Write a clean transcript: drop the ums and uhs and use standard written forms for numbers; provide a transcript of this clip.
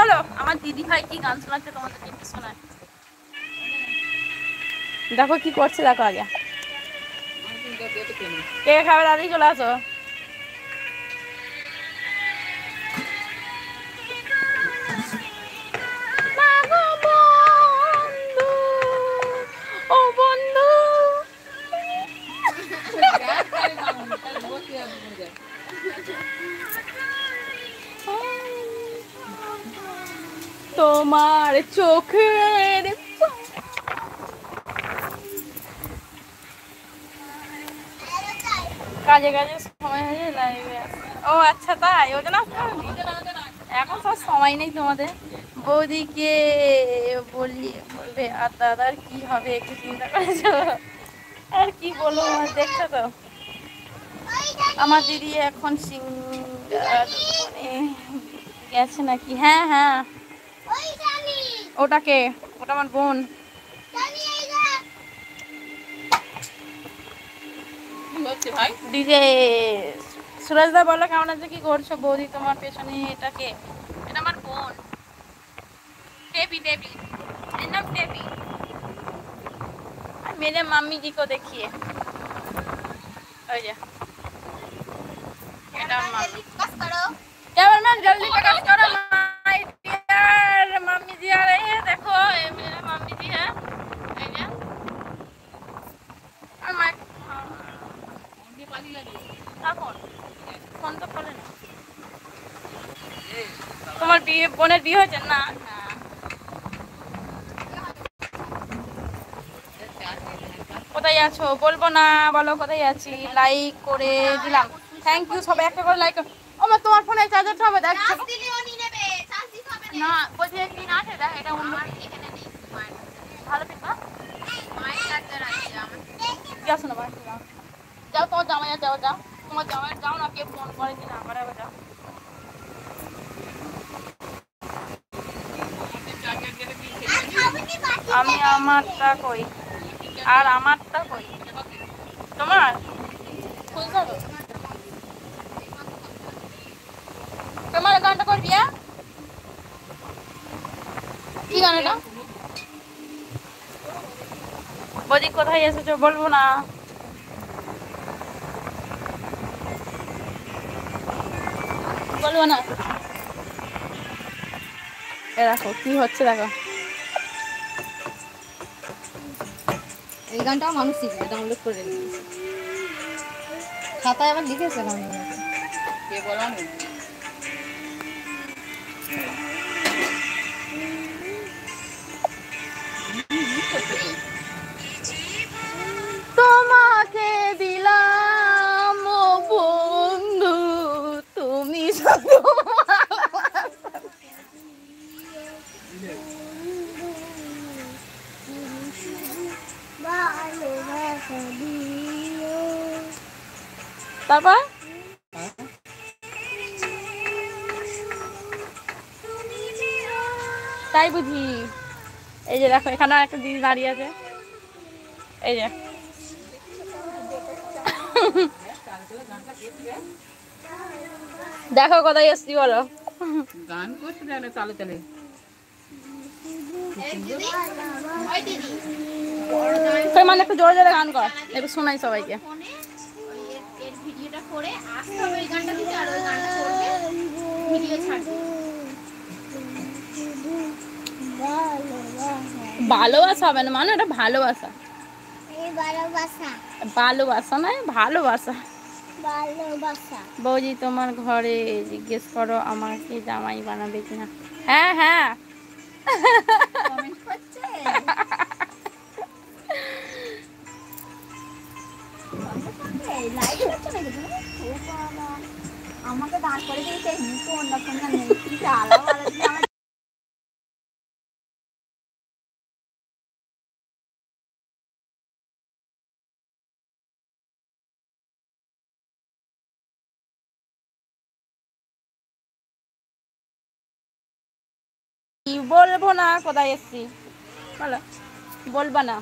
চলো আমার দিদি ভাই কি গান শোনাচ্ছে তোমাদেরকে একটু শোনায়। দেখো কি করছে, দেখো আগে কে খাবে, দাদি চলে আসো। ও বন্ধু তোমার চোখের কাজে কাজে সময় হয়ে লাইভে। ও আচ্ছা তাই, ওই জন্য এখন সব সময় নেই তোমাদের। বৌদিকে বলবে আর দাদার কি হবে একটু চিন্তা করেছো? আর কি বলবো, দেখছো তো আমার দিদি এখন সিঙ্গার গেছে নাকি? হ্যাঁ হ্যাঁ, ওটাকে, ওটা আমার বোন। ডিজে সুরজদা বলো কেমন আছে, কি করছো বৌদি? তোমার পেছনে এটাকে, এটা আমার বোন देवी देवी नाम देवी। मेरे मम्मी जी को देखिए, जल्दी प्रकाश करो। माय डियर मम्मी जी आ रही है, देखो ये मेरा मम्मी जी है। फोन तो खोले ना, তোমার বিয়ে, বোনের বিয়ে হয়েছে না? কোথায় আছো বলবো না, বলো কোথায় আছি। লাইক করে দিলাম, থ্যাংক ইউ সবাই, একটা করে লাইক। ও মা তোমার ফোনে চার্জারটা হবে, দেখছো না? বলছি কি না, এটা এটা অন্য এখানে নেই, ভালো পিক না, মায়ের চার্জার আছে আমার। যাও শোনো ভাই, যাও তোমার জামাইয়া, যাও যাও তোমার জামাইয়া, যাও না, কে ফোন করে কি না করে, যাও। আমি আমারটা কই, আর আমারটা কই তোমার তোমার গানটা করবি? কি গান এটা? বৌদি কোথায় এসেছো বলবো না? বলবো না। এ দেখো কি হচ্ছে, দেখো এই গানটাও মানুষ শিখবে, ডাউনলোড করে নিয়েছে, খাতায় আবার লিখেছে গানগুলো। কে বলো না, তোমাকে দিলাম ও বন্ধু, তুমি শুধু তারপর তাই বুঝি। এই যে দেখো এখানে একটা দিদি দাঁড়িয়ে আছে, এই যে দেখো কোথায় এসছি বলো। গান করছে না, তালে তালে মানে একটু জোরে জোরে গান কর, একটু শোনাই সবাইকে। ভালোবাসা হবে না মানে, এটা ভালোবাসা, ভালোবাসা নয় ভালোবাসা। বৌদি তোমার ঘরে জিজ্ঞেস করো আমাকে জামাই বানাবে কিনা। হ্যাঁ হ্যাঁ আমাকে দাঁড় করে দিয়েছে, অন্য ফোনটা নেই, আলাদা কি বলবো না, কোথায় এসছি বলো, বলবা না।